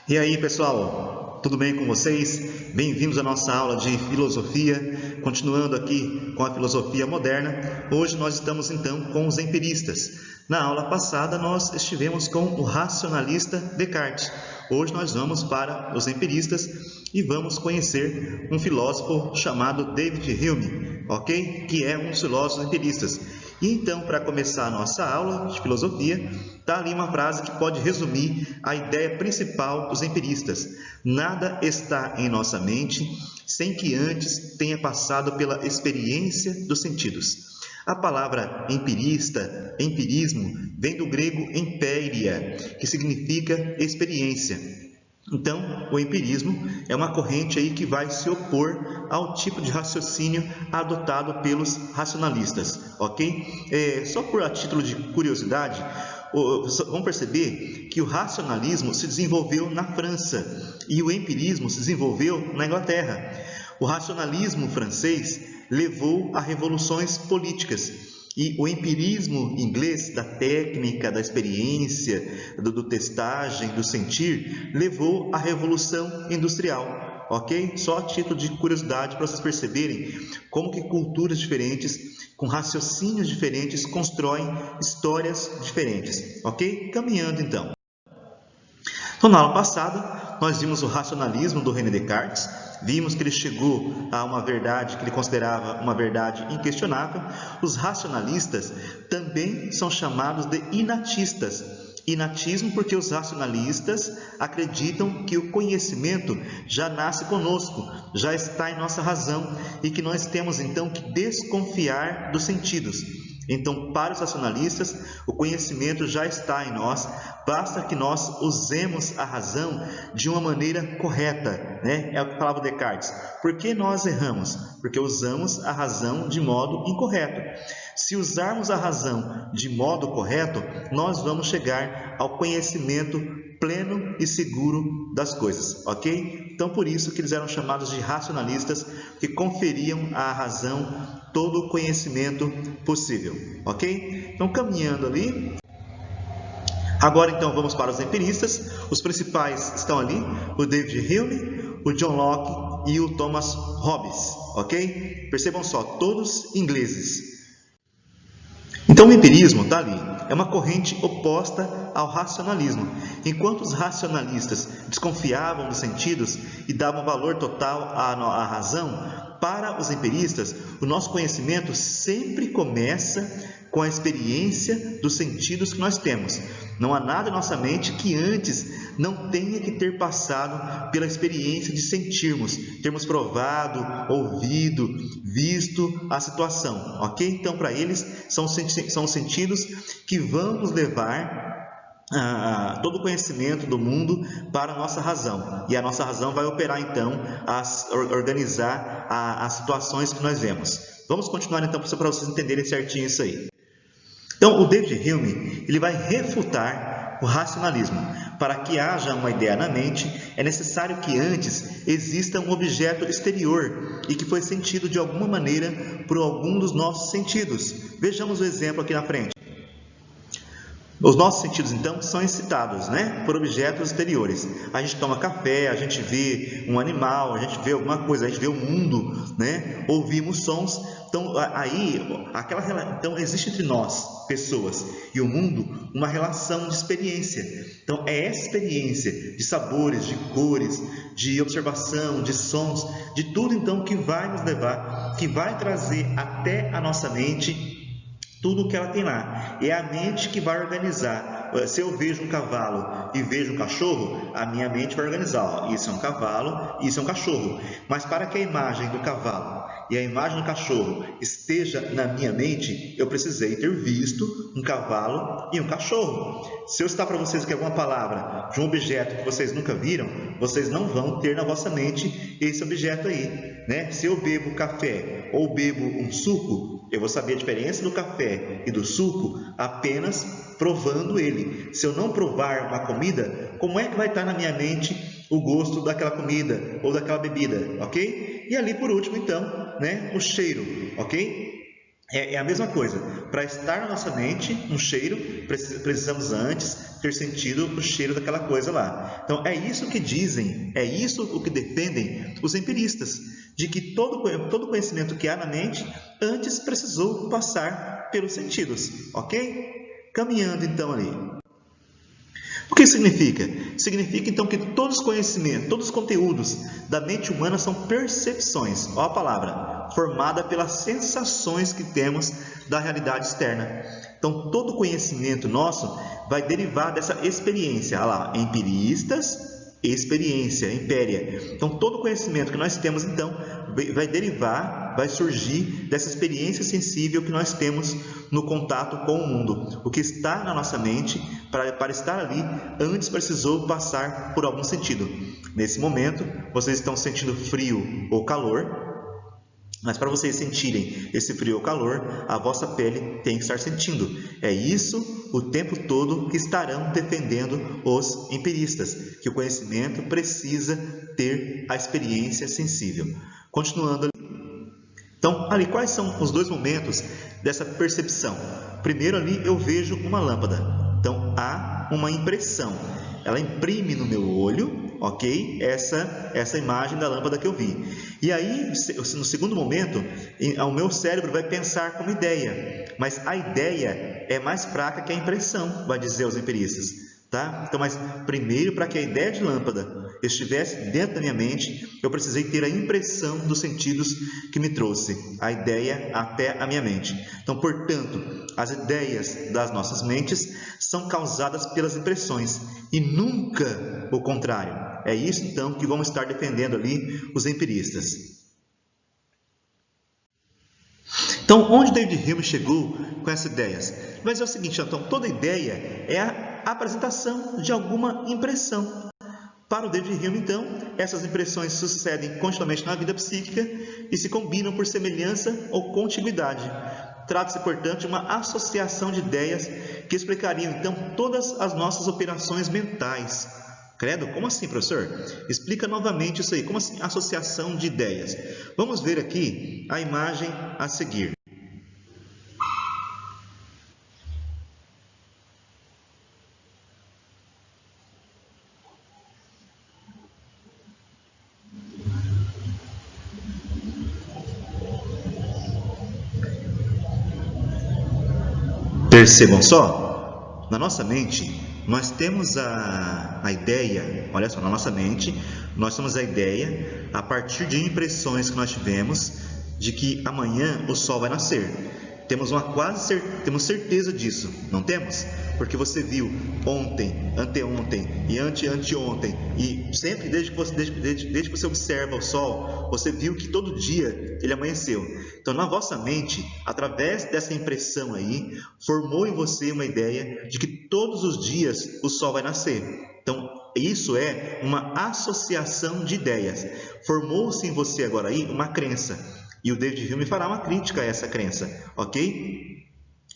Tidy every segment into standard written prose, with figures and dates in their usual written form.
E aí, pessoal, tudo bem com vocês? Bem-vindos à nossa aula de filosofia. Continuando aqui com a filosofia moderna, hoje nós estamos então com os empiristas. Na aula passada nós estivemos com o racionalista Descartes. Hoje nós vamos para os empiristas e vamos conhecer um filósofo chamado David Hume, ok? Que é um dos filósofos empiristas. E então, para começar a nossa aula de filosofia, está ali uma frase que pode resumir a ideia principal dos empiristas. Nada está em nossa mente sem que antes tenha passado pela experiência dos sentidos. A palavra empirista, empirismo, vem do grego emperia, que significa experiência. Então, o empirismo é uma corrente aí que vai se opor ao tipo de raciocínio adotado pelos racionalistas, ok? Só por a título de curiosidade, vamos perceber que o racionalismo se desenvolveu na França e o empirismo se desenvolveu na Inglaterra. O racionalismo francês levou a revoluções políticas. E o empirismo inglês, da técnica, da experiência, do testagem, do sentir, levou à Revolução Industrial, ok? Só a título de curiosidade para vocês perceberem como que culturas diferentes, com raciocínios diferentes, constroem histórias diferentes, ok? Caminhando então. Então, na aula passada, nós vimos o racionalismo do René Descartes, vimos que ele chegou a uma verdade que ele considerava uma verdade inquestionável. Os racionalistas também são chamados de inatistas. Inatismo porque os racionalistas acreditam que o conhecimento já nasce conosco, já está em nossa razão e que nós temos então que desconfiar dos sentidos. Então, para os racionalistas, o conhecimento já está em nós, basta que nós usemos a razão de uma maneira correta, né? É o que falava Descartes. Por que nós erramos? Porque usamos a razão de modo incorreto. Se usarmos a razão de modo correto, nós vamos chegar ao conhecimento pleno e seguro das coisas, ok? Então, por isso que eles eram chamados de racionalistas, que conferiam à razão todo o conhecimento possível, ok? Então, caminhando ali. Agora, então, vamos para os empiristas. Os principais estão ali, o David Hume, o John Locke e o Thomas Hobbes, ok? Percebam só, todos ingleses. Então, o empirismo está ali, é uma corrente oposta ao racionalismo. Enquanto os racionalistas desconfiavam dos sentidos e davam valor total à razão, para os empiristas, o nosso conhecimento sempre começa com a experiência dos sentidos que nós temos. Não há nada em nossa mente que antes não tenha que ter passado pela experiência de sentirmos, termos provado, ouvido, visto a situação, ok? Então, para eles, são os sentidos que vão nos levar todo o conhecimento do mundo para a nossa razão. E a nossa razão vai operar, então, organizar as situações que nós vemos. Vamos continuar, então, para vocês entenderem certinho isso aí. Então, o David Hume ele vai refutar o racionalismo. Para que haja uma ideia na mente, é necessário que antes exista um objeto exterior e que foi sentido de alguma maneira por algum dos nossos sentidos. Vejamos o exemplo aqui na frente. Os nossos sentidos, então, são excitados, né, por objetos exteriores. A gente toma café, a gente vê um animal, a gente vê alguma coisa, a gente vê o mundo, né, ouvimos sons. Então, então existe entre nós, pessoas, e o mundo, uma relação de experiência. Então, é essa experiência de sabores, de cores, de observação, de sons, de tudo, então, que vai nos levar, que vai trazer até a nossa mente tudo o que ela tem lá. É a mente que vai organizar. Se eu vejo um cavalo e vejo um cachorro, a minha mente vai organizar. Ó, isso é um cavalo, isso é um cachorro. Mas para que a imagem do cavalo e a imagem do cachorro esteja na minha mente, eu precisei ter visto um cavalo e um cachorro. Se eu citar para vocês aqui alguma palavra de um objeto que vocês nunca viram, vocês não vão ter na vossa mente esse objeto aí, né? Se eu bebo café ou bebo um suco, eu vou saber a diferença do café e do suco apenas provando ele. Se eu não provar uma comida, como é que vai estar na minha mente o gosto daquela comida ou daquela bebida, ok? E ali por último, então, né, o cheiro, ok? É a mesma coisa. Para estar na nossa mente um cheiro, precisamos antes ter sentido o cheiro daquela coisa lá. Então, é isso que dizem, é isso o que defendem os empiristas, de que todo conhecimento que há na mente antes precisou passar pelos sentidos, ok? Caminhando então ali. O que significa? Significa então que todos os conhecimentos, todos os conteúdos da mente humana são percepções, ó a palavra, formada pelas sensações que temos da realidade externa. Então todo conhecimento nosso vai derivar dessa experiência, olha lá, empiristas, experiência, impéria. Então todo conhecimento que nós temos então vai derivar, vai surgir dessa experiência sensível que nós temos no contato com o mundo. O que está na nossa mente, para estar ali, antes precisou passar por algum sentido. Nesse momento, vocês estão sentindo frio ou calor, mas para vocês sentirem esse frio ou calor, a vossa pele tem que estar sentindo. É isso o tempo todo que estarão defendendo os empiristas, que o conhecimento precisa ter a experiência sensível. Continuando ali. Então, ali, quais são os dois momentos dessa percepção? Primeiro ali eu vejo uma lâmpada. Então, há uma impressão. Ela imprime no meu olho, ok? Essa imagem da lâmpada que eu vi. E aí, no segundo momento, o meu cérebro vai pensar como ideia. Mas a ideia é mais fraca que a impressão, vai dizer os empiristas. Tá? Então, mas primeiro, para que a ideia de lâmpada estivesse dentro da minha mente, eu precisei ter a impressão dos sentidos que me trouxe a ideia até a minha mente. Então, portanto, as ideias das nossas mentes são causadas pelas impressões e nunca o contrário. É isso, então, que vão estar defendendo ali os empiristas. Então, onde David Hume chegou com essas ideias? Mas é o seguinte, então, toda ideia é a apresentação de alguma impressão. Para o David Hume, então, essas impressões sucedem continuamente na vida psíquica e se combinam por semelhança ou contiguidade. Trata-se, portanto, de uma associação de ideias que explicariam, então, todas as nossas operações mentais. Credo, como assim, professor? Explica novamente isso aí, como assim associação de ideias? Vamos ver aqui a imagem a seguir. Percebam só, na nossa mente nós temos a ideia, olha só, na nossa mente nós temos a ideia, a partir de impressões que nós tivemos, de que amanhã o sol vai nascer. Temos temos certeza disso, não temos? Porque você viu ontem, anteontem e anteontem, e sempre desde que você observa o sol, você viu que todo dia ele amanheceu. Então, na vossa mente, através dessa impressão aí, formou em você uma ideia de que todos os dias o sol vai nascer. Então, isso é uma associação de ideias. Formou-se em você agora aí uma crença. E o David Hume fará uma crítica a essa crença, ok?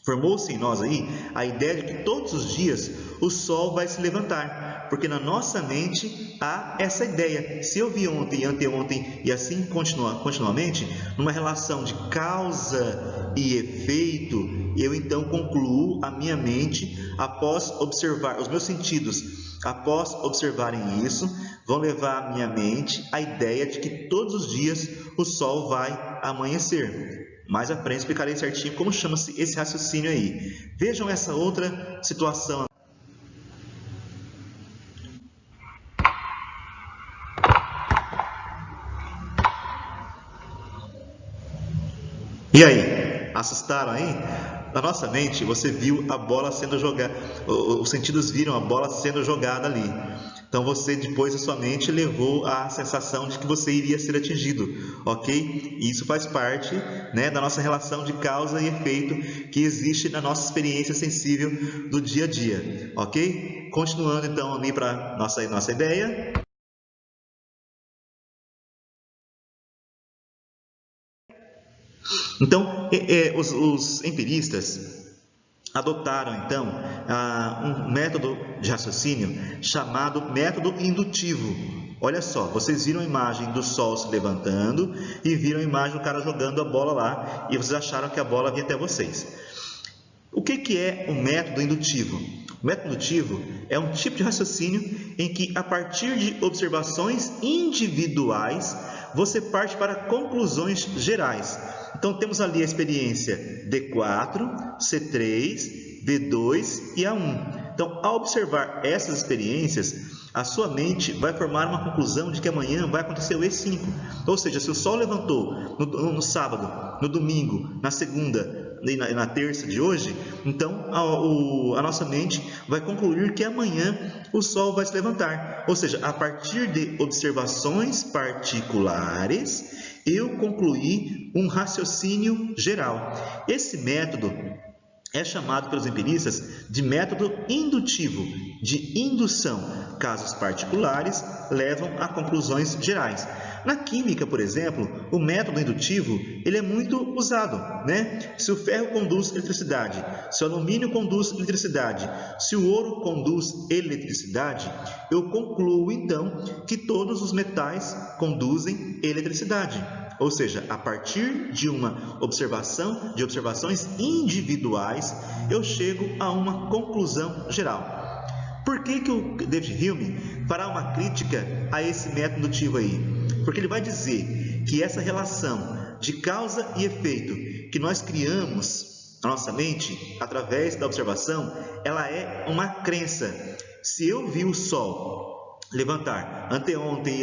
Formou-se em nós aí a ideia de que todos os dias o sol vai se levantar, porque na nossa mente há essa ideia. Se eu vi ontem, anteontem e assim continuamente, numa relação de causa e efeito, eu então concluo a minha mente após observar, os meus sentidos, após observarem isso, vão levar a minha mente à ideia de que todos os dias o sol vai amanhecer. Mais à frente explicarei certinho como chama-se esse raciocínio aí. Vejam essa outra situação. E aí, assustaram aí? Na nossa mente, você viu a bola sendo jogada, os sentidos viram a bola sendo jogada ali. Então você, depois da sua mente, levou a sensação de que você iria ser atingido, ok? E isso faz parte, né, da nossa relação de causa e efeito que existe na nossa experiência sensível do dia a dia, ok? Continuando então ali para nossa ideia. Então, os empiristas adotaram, então, um método de raciocínio chamado método indutivo, Olha só, vocês viram a imagem do Sol se levantando e viram a imagem do cara jogando a bola lá e vocês acharam que a bola vinha até vocês. O que é o método indutivo? O método indutivo é um tipo de raciocínio em que, a partir de observações individuais, você parte para conclusões gerais. Então, temos ali a experiência D4, C3, D2 e A1. Então, ao observar essas experiências, a sua mente vai formar uma conclusão de que amanhã vai acontecer o E5. Ou seja, se o Sol levantou no sábado, no domingo, na segunda e na terça de hoje, então a nossa mente vai concluir que amanhã o Sol vai se levantar. Ou seja, a partir de observações particulares, eu concluí um raciocínio geral. Esse método é chamado pelos empiristas de método indutivo, de indução. Casos particulares levam a conclusões gerais. Na química, por exemplo, o método indutivo ele é muito usado, né? Se o ferro conduz eletricidade, se o alumínio conduz eletricidade, se o ouro conduz eletricidade, eu concluo então que todos os metais conduzem eletricidade. Ou seja, a partir de uma observação, de observações individuais, eu chego a uma conclusão geral. Por que o David Hume fará uma crítica a esse método indutivo aí? Porque ele vai dizer que essa relação de causa e efeito que nós criamos na nossa mente, através da observação, ela é uma crença. Se eu vi o Sol levantar anteontem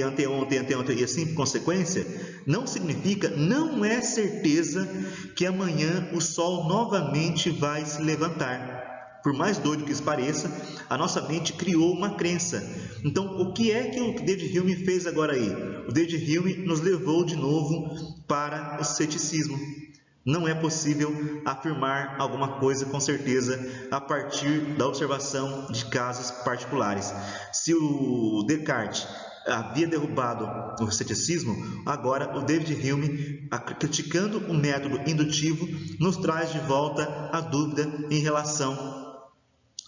e assim por consequência, não significa, não é certeza que amanhã o Sol novamente vai se levantar. Por mais doido que isso pareça, a nossa mente criou uma crença. Então, o que é que o David Hume fez agora aí? O David Hume nos levou de novo para o ceticismo. Não é possível afirmar alguma coisa com certeza a partir da observação de casos particulares. Se o Descartes havia derrubado o ceticismo, agora o David Hume, criticando o método indutivo, nos traz de volta a dúvida em relação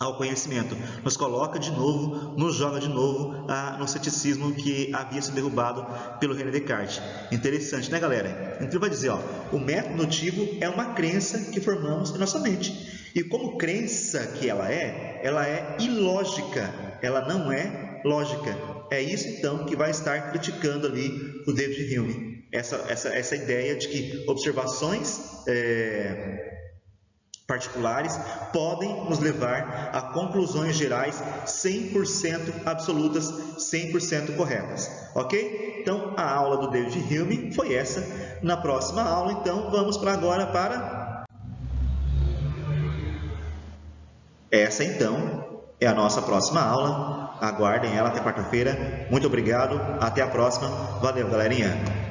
ao conhecimento. Nos coloca de novo, nos joga de novo no ceticismo que havia sido derrubado pelo René Descartes. Interessante, né, galera? Então ele vai dizer, o método indutivo é uma crença que formamos em nossa mente. E como crença que ela é ilógica, ela não é lógica. É isso então que vai estar criticando ali o David Hume. Essa ideia de que observações particulares podem nos levar a conclusões gerais 100% absolutas, 100% corretas, ok? Então, a aula do David Hume foi essa. Na próxima aula, então, vamos agora para... Essa, então, é a nossa próxima aula. Aguardem ela até quarta-feira. Muito obrigado. Até a próxima. Valeu, galerinha!